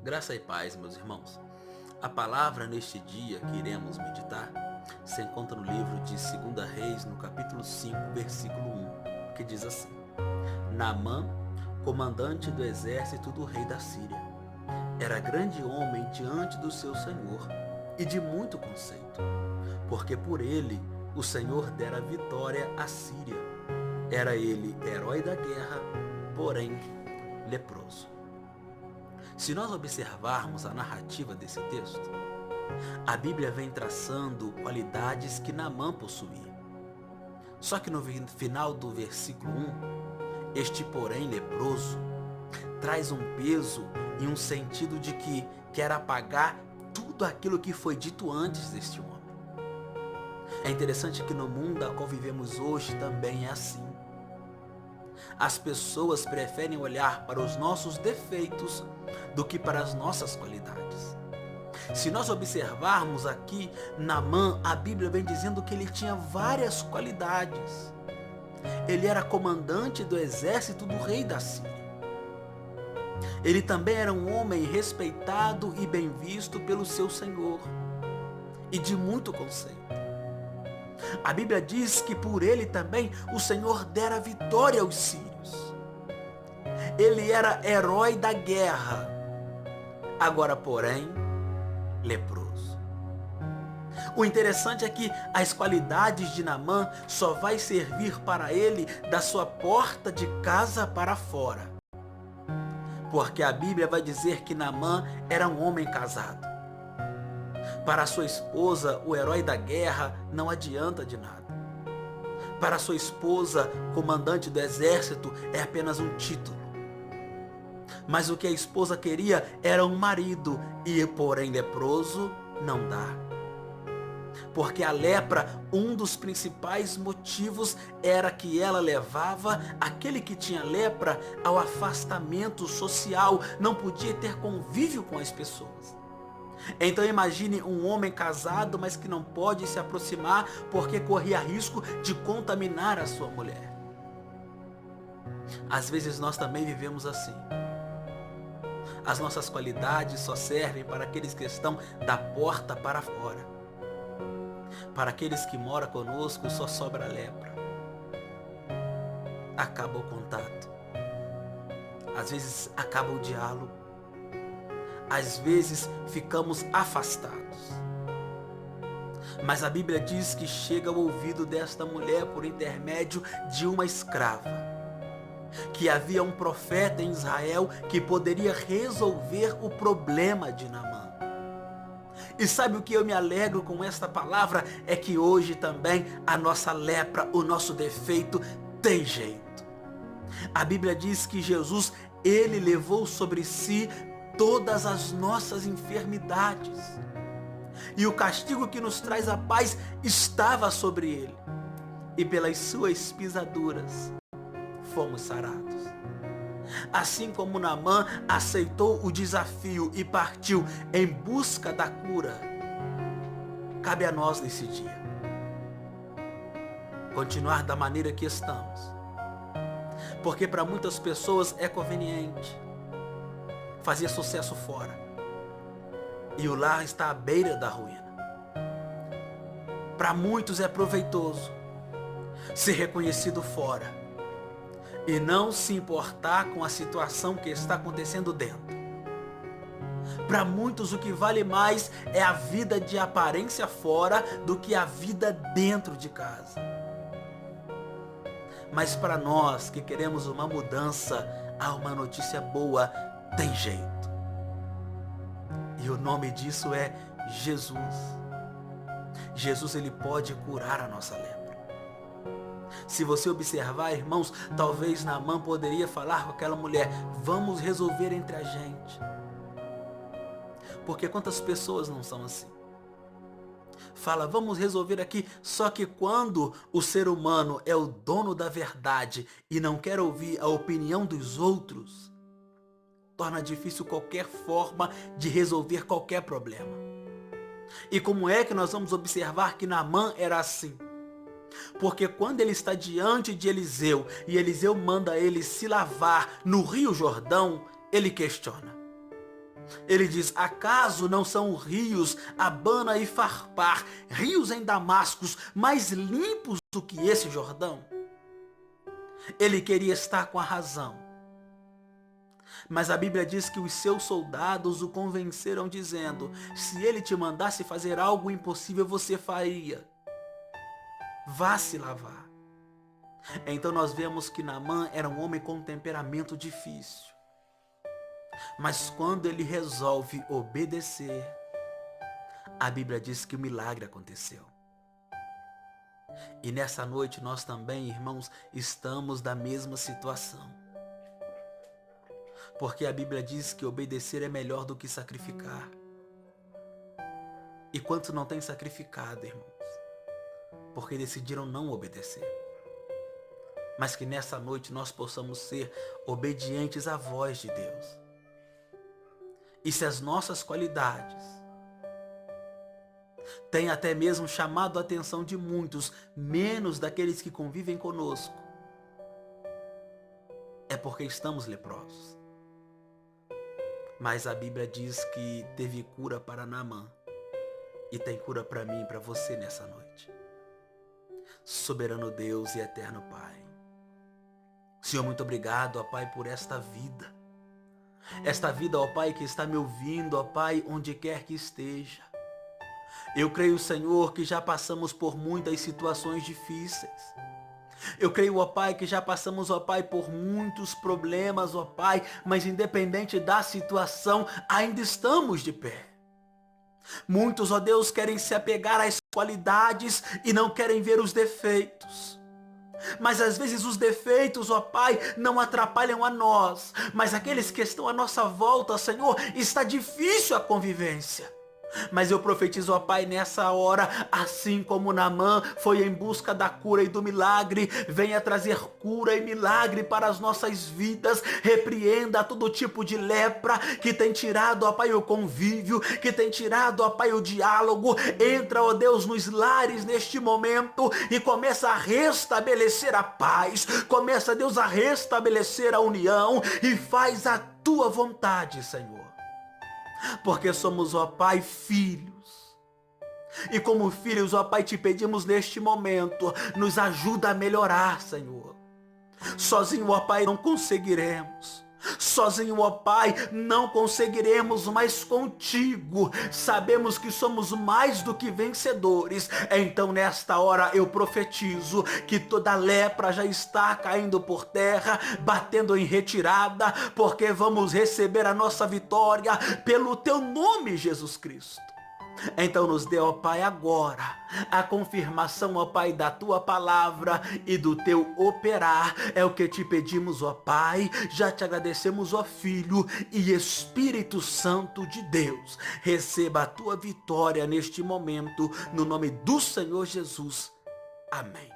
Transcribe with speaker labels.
Speaker 1: Graça e paz, meus irmãos. A palavra neste dia que iremos meditar se encontra no livro de 2 Reis, no capítulo 5, versículo 1, que diz assim: Naamã, comandante do exército do rei da Síria, era grande homem diante do seu senhor e de muito conceito, porque por ele o Senhor dera vitória à Síria. Era ele herói da guerra, porém leproso. Se nós observarmos a narrativa desse texto, a Bíblia vem traçando qualidades que Naamã possuía. Só que no final do versículo 1, este porém leproso traz um peso e um sentido de que quer apagar tudo aquilo que foi dito antes deste homem. É interessante que no mundo a qual vivemos hoje também é assim. As pessoas preferem olhar para os nossos defeitos do que para as nossas qualidades. Se nós observarmos aqui, Naamã, a Bíblia vem dizendo que ele tinha várias qualidades. Ele era comandante do exército do rei da Síria. Ele também era um homem respeitado e bem visto pelo seu senhor, e de muito conceito. A Bíblia diz que por ele também o Senhor dera vitória aos sírios. Ele era herói da guerra, agora porém leproso. O interessante é que as qualidades de Naamã só vai servir para ele da sua porta de casa para fora, porque a Bíblia vai dizer que Naamã era um homem casado. Para sua esposa, o herói da guerra não adianta de nada. Para sua esposa, comandante do exército, é apenas um título. Mas o que a esposa queria era um marido, e porém leproso não dá. Porque a lepra, um dos principais motivos era que ela levava aquele que tinha lepra ao afastamento social, não podia ter convívio com as pessoas. Então imagine um homem casado, mas que não pode se aproximar porque corria risco de contaminar a sua mulher. Às vezes nós também vivemos assim. As nossas qualidades só servem para aqueles que estão da porta para fora. Para aqueles que moram conosco só sobra a lepra. Acaba o contato. Às vezes acaba o diálogo. Às vezes ficamos afastados. Mas a Bíblia diz que chega ao ouvido desta mulher por intermédio de uma escrava, que havia um profeta em Israel que poderia resolver o problema de Naamã. E sabe o que eu me alegro com esta palavra? É que hoje também a nossa lepra, o nosso defeito tem jeito. A Bíblia diz que Jesus, ele levou sobre si todas as nossas enfermidades, e o castigo que nos traz a paz estava sobre ele, e pelas suas pisaduras fomos sarados. Assim como Naamã aceitou o desafio e partiu em busca da cura, cabe a nós nesse dia continuar da maneira que estamos, porque para muitas pessoas é conveniente fazer sucesso fora, e o lar está à beira da ruína. Para muitos é proveitoso ser reconhecido fora e não se importar com a situação que está acontecendo dentro. Para muitos o que vale mais é a vida de aparência fora do que a vida dentro de casa. Mas para nós que queremos uma mudança, há uma notícia boa: tem jeito. E o nome disso é Jesus. Jesus, ele pode curar a nossa lepra. Se você observar, irmãos, talvez Naamã poderia falar com aquela mulher: vamos resolver entre a gente. Porque quantas pessoas não são assim? Fala, vamos resolver aqui, só que quando o ser humano é o dono da verdade e não quer ouvir a opinião dos outros, torna difícil qualquer forma de resolver qualquer problema. E como é que nós vamos observar que Naamã era assim? Porque quando ele está diante de Eliseu e Eliseu manda ele se lavar no Rio Jordão, ele questiona: Ele diz: acaso não são rios Abana e Farpar, rios em Damascus, mais limpos do que esse Jordão? Ele queria estar com a razão. Mas a Bíblia diz que os seus soldados o convenceram dizendo: se ele te mandasse fazer algo impossível, você faria. Vá se lavar. Então nós vemos que Naamã era um homem com um temperamento difícil. Mas quando ele resolve obedecer, a Bíblia diz que o milagre aconteceu. E nessa noite nós também, irmãos, estamos na mesma situação. Porque a Bíblia diz que obedecer é melhor do que sacrificar. E quantos não têm sacrificado, irmãos? Porque decidiram não obedecer. Mas que nessa noite nós possamos ser obedientes à voz de Deus. E se as nossas qualidades têm até mesmo chamado a atenção de muitos, menos daqueles que convivem conosco, é porque estamos leprosos. Mas a Bíblia diz que teve cura para Naamã e tem cura para mim e para você nessa noite. Soberano Deus e eterno Pai, Senhor, muito obrigado, ó Pai, por esta vida. Esta vida, ó Pai, que está me ouvindo, ó Pai, onde quer que esteja. Eu creio, Senhor, que já passamos por muitas situações difíceis. Eu creio, ó Pai, que já passamos, ó Pai, por muitos problemas, ó Pai, mas independente da situação, ainda estamos de pé. Muitos, ó Deus, querem se apegar às qualidades e não querem ver os defeitos. Mas às vezes os defeitos, ó Pai, não atrapalham a nós, mas aqueles que estão à nossa volta, Senhor, está difícil a convivência. Mas eu profetizo, ó Pai, nessa hora, assim como Naamã foi em busca da cura e do milagre, venha trazer cura e milagre para as nossas vidas. Repreenda todo tipo de lepra que tem tirado, ó Pai, o convívio, que tem tirado, ó Pai, o diálogo. Entra, ó Deus, nos lares neste momento e começa a restabelecer a paz. Começa, Deus, a restabelecer a união e faz a tua vontade, Senhor. Porque somos, ó Pai, filhos. E como filhos, ó Pai, te pedimos neste momento, nos ajuda a melhorar, Senhor. Sozinho, ó Pai, não conseguiremos. Sozinho, ó Pai, não conseguiremos, mas contigo sabemos que somos mais do que vencedores. Então nesta hora eu profetizo que toda lepra já está caindo por terra, batendo em retirada, porque vamos receber a nossa vitória pelo teu nome, Jesus Cristo. Então nos dê, ó Pai, agora a confirmação, ó Pai, da tua palavra e do teu operar. É o que te pedimos, ó Pai. Já te agradecemos, ó Filho e Espírito Santo de Deus. Receba a tua vitória neste momento, no nome do Senhor Jesus. Amém.